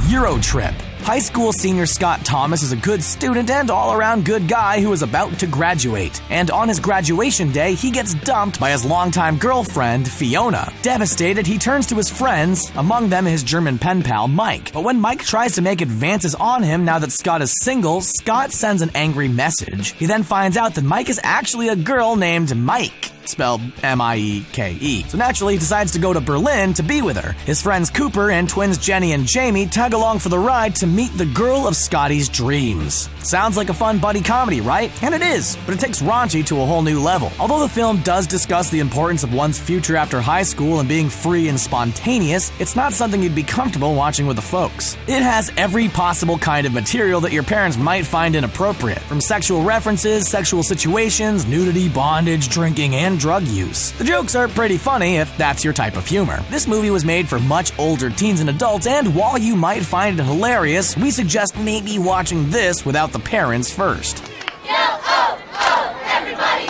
Eurotrip. High school senior Scott Thomas is a good student and all-around good guy who is about to graduate. And on his graduation day, he gets dumped by his longtime girlfriend, Fiona. Devastated, he turns to his friends, among them his German pen pal, Mike. But when Mike tries to make advances on him now that Scott is single, Scott sends an angry message. He then finds out that Mike is actually a girl named Mike, spelled M-I-E-K-E. So naturally, he decides to go to Berlin to be with her. His friends Cooper and twins Jenny and Jamie tag along for the ride to meet the girl of Scotty's dreams. Sounds like a fun buddy comedy, right? And it is, but it takes raunchy to a whole new level. Although the film does discuss the importance of one's future after high school and being free and spontaneous, it's not something you'd be comfortable watching with the folks. It has every possible kind of material that your parents might find inappropriate, from sexual references, sexual situations, nudity, bondage, drinking, and drug use. The jokes are pretty funny if that's your type of humor. This movie was made for much older teens and adults, and while you might find it hilarious, we suggest maybe watching this without the parents first. Yell, oh, oh, everybody!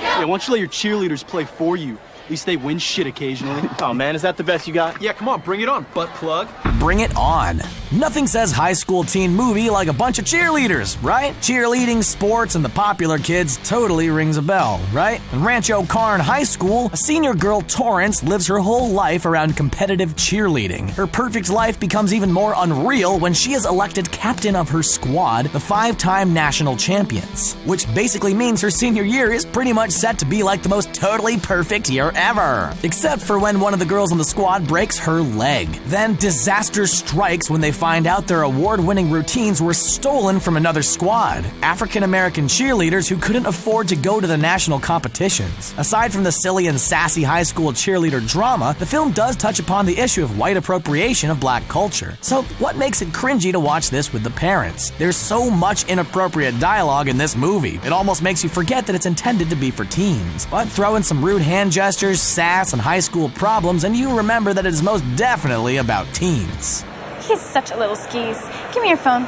Yeah, why don't you let your cheerleaders play for you? At least they win shit occasionally. Oh man, is that the best you got? Yeah, come on, bring it on, butt plug. Bring it on. Nothing says high school teen movie like a bunch of cheerleaders, right? Cheerleading, sports, and the popular kids totally rings a bell, right? In Rancho Karn High School, a senior girl, Torrance, lives her whole life around competitive cheerleading. Her perfect life becomes even more unreal when she is elected captain of her squad, the 5-time national champions. Which basically means her senior year is pretty much set to be like the most totally perfect year ever. Except for when one of the girls on the squad breaks her leg. Then disaster strikes when they find out their award-winning routines were stolen from another squad. African-American cheerleaders who couldn't afford to go to the national competitions. Aside from the silly and sassy high school cheerleader drama, the film does touch upon the issue of white appropriation of black culture. So what makes it cringy to watch this with the parents? There's so much inappropriate dialogue in this movie, it almost makes you forget that it's intended to be for teens. But throw in some rude hand gestures, sass, and high school problems, and you remember that it is most definitely about teens. He's such a little skis. Give me your phone.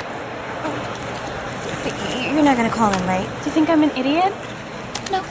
You're not gonna call him, right? Do you think I'm an idiot? No.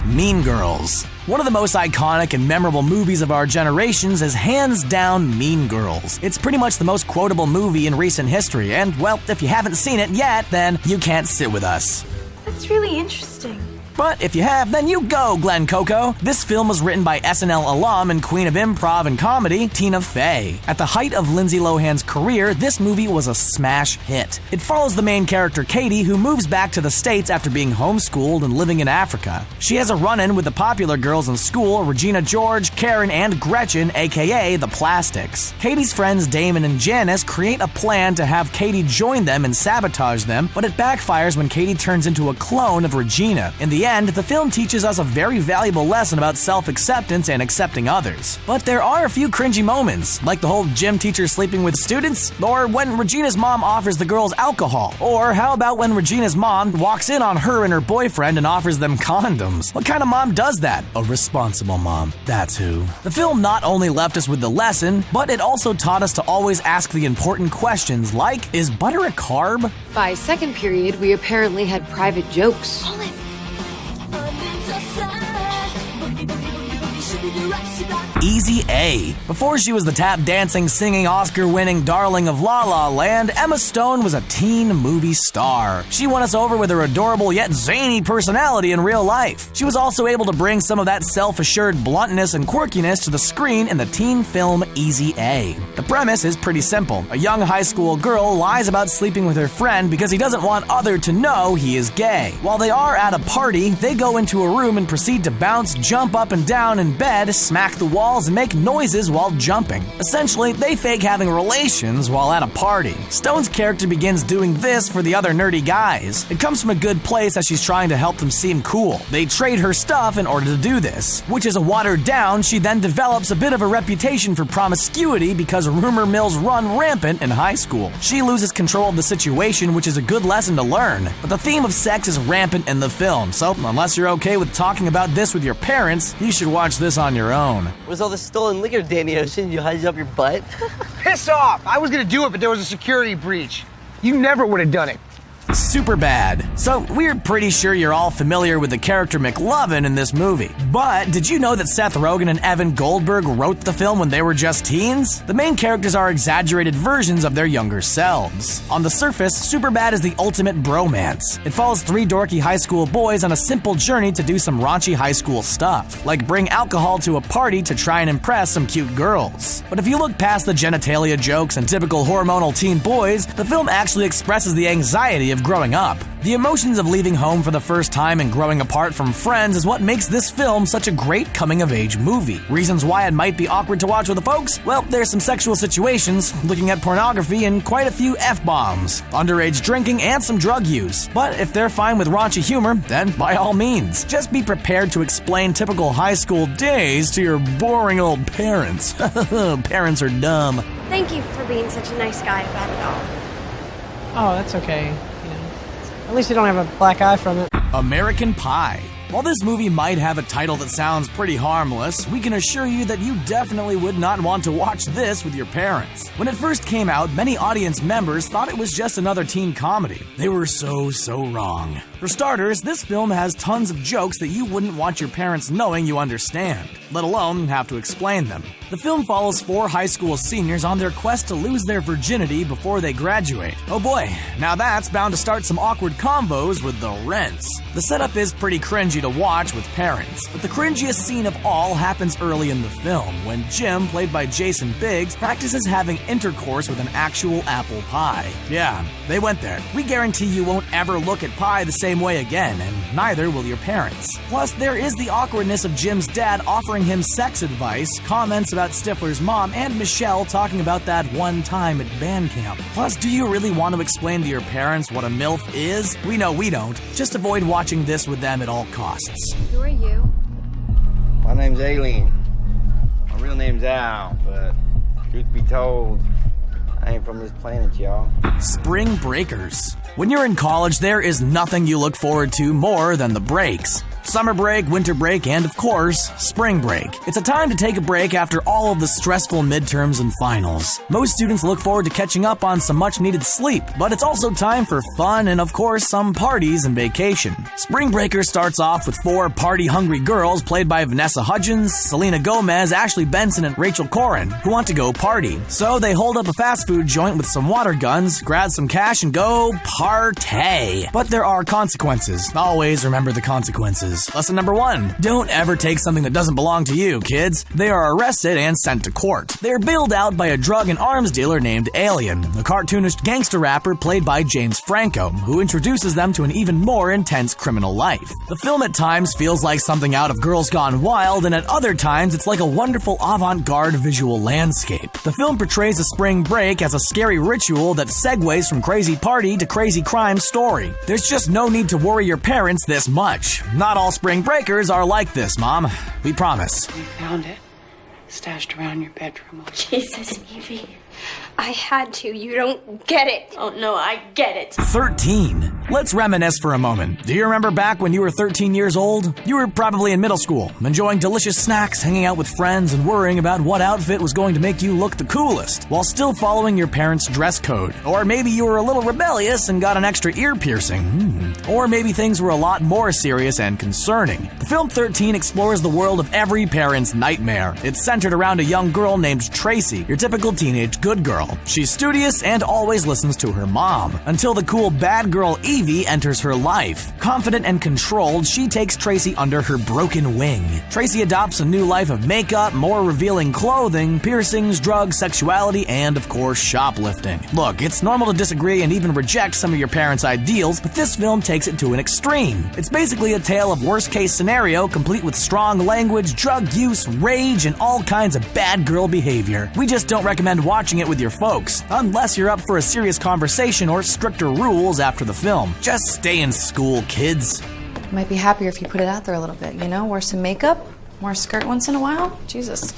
Mean Girls. One of the most iconic and memorable movies of our generations is hands down Mean Girls. It's pretty much the most quotable movie in recent history, and well, if you haven't seen it yet, then you can't sit with us. That's really interesting. But if you have, then you go, Glenn Coco. This film was written by SNL alum and queen of improv and comedy, Tina Fey. At the height of Lindsay Lohan's career, this movie was a smash hit. It follows the main character, Katie, who moves back to the States after being homeschooled and living in Africa. She has a run-in with the popular girls in school, Regina George, Karen, and Gretchen, aka the Plastics. Katie's friends Damon and Janice create a plan to have Katie join them and sabotage them, but it backfires when Katie turns into a clone of Regina. In the end, the film teaches us a very valuable lesson about self-acceptance and accepting others. But there are a few cringy moments, like the whole gym teacher sleeping with students, or when Regina's mom offers the girls alcohol, or how about when Regina's mom walks in on her and her boyfriend and offers them condoms? What kind of mom does that? A responsible mom, that's who. The film not only left us with the lesson, but it also taught us to always ask the important questions like, is butter a carb? By second period, we apparently had private jokes. Easy A. Before she was the tap-dancing, singing, Oscar-winning darling of La La Land, Emma Stone was a teen movie star. She won us over with her adorable yet zany personality in real life. She was also able to bring some of that self-assured bluntness and quirkiness to the screen in the teen film Easy A. The premise is pretty simple. A young high school girl lies about sleeping with her friend because he doesn't want other to know he is gay. While they are at a party, they go into a room and proceed to bounce, jump up and down in bed, smack the walls, and make noises while jumping. Essentially, they fake having relations while at a party. Stone's character begins doing this for the other nerdy guys. It comes from a good place as she's trying to help them seem cool. They trade her stuff in order to do this, which is a watered down. She then develops a bit of a reputation for promiscuity because rumor mills run rampant in high school. She loses control of the situation, which is a good lesson to learn. But the theme of sex is rampant in the film, so unless you're okay with talking about this with your parents, you should watch this on your own. Where's all this stolen liquor, Danny Ocean? You hide it up your butt? Piss off! I was gonna do it, but there was a security breach. You never would have done it. Superbad. So we're pretty sure you're all familiar with the character McLovin in this movie. But did you know that Seth Rogen and Evan Goldberg wrote the film when they were just teens? The main characters are exaggerated versions of their younger selves. On the surface, Superbad is the ultimate bromance. It follows three dorky high school boys on a simple journey to do some raunchy high school stuff, like bring alcohol to a party to try and impress some cute girls. But if you look past the genitalia jokes and typical hormonal teen boys, the film actually expresses the anxiety of growing up. The emotions of leaving home for the first time and growing apart from friends is what makes this film such a great coming-of-age movie. Reasons why it might be awkward to watch with the folks? Well, there's some sexual situations, looking at pornography, and quite a few F-bombs, underage drinking, and some drug use. But if they're fine with raunchy humor, then by all means. Just be prepared to explain typical high school days to your boring old parents. Parents are dumb. Thank you for being such a nice guy about it all. Oh, that's okay. At least you don't have a black eye from it. American Pie. While this movie might have a title that sounds pretty harmless, we can assure you that you definitely would not want to watch this with your parents. When it first came out, many audience members thought it was just another teen comedy. They were so wrong. For starters, this film has tons of jokes that you wouldn't want your parents knowing you understand, let alone have to explain them. The film follows four high school seniors on their quest to lose their virginity before they graduate. Oh boy, now that's bound to start some awkward combos with the rents. The setup is pretty cringy to watch with parents, but the cringiest scene of all happens early in the film, when Jim, played by Jason Biggs, practices having intercourse with an actual apple pie. Yeah, they went there. We guarantee you won't ever look at pie the same way again, and neither will your parents. Plus, there is the awkwardness of Jim's dad offering him sex advice, comments about Stifler's mom, and Michelle talking about that one time at band camp. Plus, do you really want to explain to your parents what a MILF is? We know we don't. Just avoid watching this with them at all costs. Who are you? My name's Aileen. My real name's Al, but truth be told, I ain't from this planet, y'all. Spring Breakers. When you're in college, there is nothing you look forward to more than the breaks. Summer break, winter break, and of course, spring break. It's a time to take a break after all of the stressful midterms and finals. Most students look forward to catching up on some much-needed sleep, but it's also time for fun and, of course, some parties and vacation. Spring Breakers starts off with four party-hungry girls played by Vanessa Hudgens, Selena Gomez, Ashley Benson, and Rachel Corrin, who want to go party. So they hold up a fast food joint with some water guns, grab some cash, and go partay. But there are consequences. Always remember the consequences. Lesson number 1. Don't ever take something that doesn't belong to you, kids. They are arrested and sent to court. They're bailed out by a drug and arms dealer named Alien, a cartoonish gangster rapper played by James Franco, who introduces them to an even more intense criminal life. The film at times feels like something out of Girls Gone Wild, and at other times it's like a wonderful avant-garde visual landscape. The film portrays a spring break as a scary ritual that segues from crazy party to crazy crime story. There's just no need to worry your parents this much. Not all spring breakers are like this, Mom. We promise. We found it. Stashed around your bedroom. Jesus, Evie. I had to. You don't get it. Oh, no, I get it. 13. Let's reminisce for a moment. Do you remember back when you were 13 years old? You were probably in middle school, enjoying delicious snacks, hanging out with friends, and worrying about what outfit was going to make you look the coolest, while still following your parents' dress code. Or maybe you were a little rebellious and got an extra ear piercing. Or maybe things were a lot more serious and concerning. The film 13 explores the world of every parent's nightmare. It's centered around a young girl named Tracy, your typical teenage good girl. She's studious and always listens to her mom, until the cool bad girl Evie enters her life. Confident and controlled, she takes Tracy under her broken wing. Tracy adopts a new life of makeup, more revealing clothing, piercings, drugs, sexuality, and of course shoplifting. Look, it's normal to disagree and even reject some of your parents' ideals, but this film takes it to an extreme. It's basically a tale of worst-case scenario, complete with strong language, drug use, rage, and all kinds of bad girl behavior. We just don't recommend watching it with your folks, unless you're up for a serious conversation or stricter rules after the film. Just stay in school, kids. You might be happier if you put it out there a little bit, you know? Wear some makeup, wear a skirt once in a while. Jesus.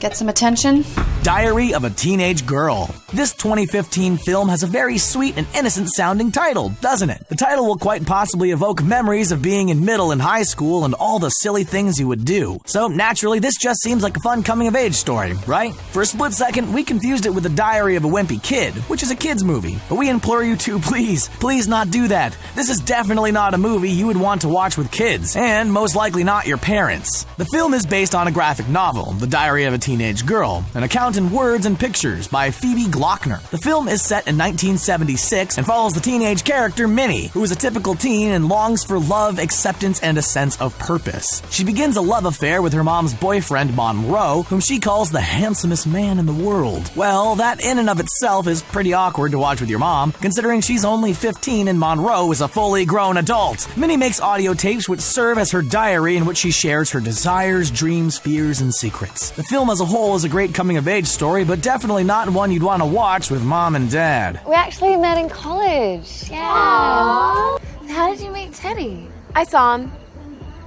Get some attention? Diary of a Teenage Girl. This 2015 film has a very sweet and innocent-sounding title, doesn't it? The title will quite possibly evoke memories of being in middle and high school and all the silly things you would do. So naturally, this just seems like a fun coming-of-age story, right? For a split second, we confused it with The Diary of a Wimpy Kid, which is a kid's movie. But we implore you to please not do that. This is definitely not a movie you would want to watch with kids, and most likely not your parents. The film is based on a graphic novel, The Diary of a Teenage Girl, an account in words and pictures by Phoebe Glockner. The film is set in 1976 and follows the teenage character Minnie, who is a typical teen and longs for love, acceptance, and a sense of purpose. She begins a love affair with her mom's boyfriend Monroe, whom she calls the handsomest man in the world. Well, that in and of itself is pretty awkward to watch with your mom, considering she's only 15 and Monroe is a fully grown adult. Minnie makes audio tapes which serve as her diary in which she shares her desires, dreams, fears, and secrets. The film as a whole is a great coming-of-age story, but definitely not one you'd want to watch with mom and dad. We actually met in college. Yeah. Aww. How did you meet Teddy? I saw him.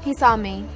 He saw me.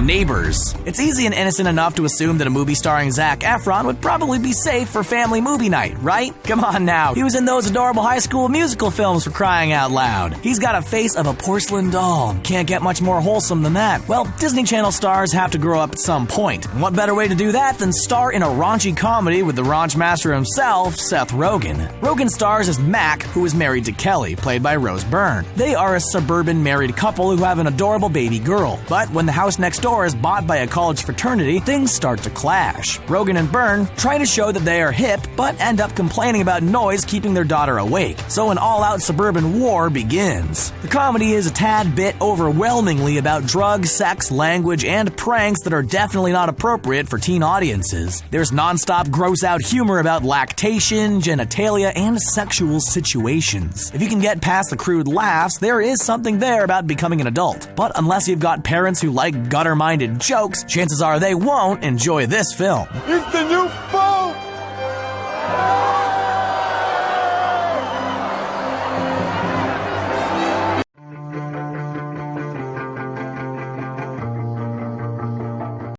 Neighbors. It's easy and innocent enough to assume that a movie starring Zac Efron would probably be safe for family movie night, right? Come on now. He was in those adorable high school musical films, for crying out loud. He's got a face of a porcelain doll. Can't get much more wholesome than that. Well, Disney Channel stars have to grow up at some point. And what better way to do that than star in a raunchy comedy with the raunch master himself, Seth Rogen. Rogen stars as Mac, who is married to Kelly, played by Rose Byrne. They are a suburban married couple who have an adorable baby girl. But when the house next door is bought by a college fraternity, things start to clash. Rogen and Byrne try to show that they are hip, but end up complaining about noise keeping their daughter awake. So an all-out suburban war begins. The comedy is a tad bit overwhelmingly about drugs, sex, language, and pranks that are definitely not appropriate for teen audiences. There's non-stop gross-out humor about lactation, genitalia, and sexual situations. If you can get past the crude laughs, there is something there about becoming an adult. But unless you've got parents who like gutter-minded jokes, chances are they won't enjoy this film. It's the new phone!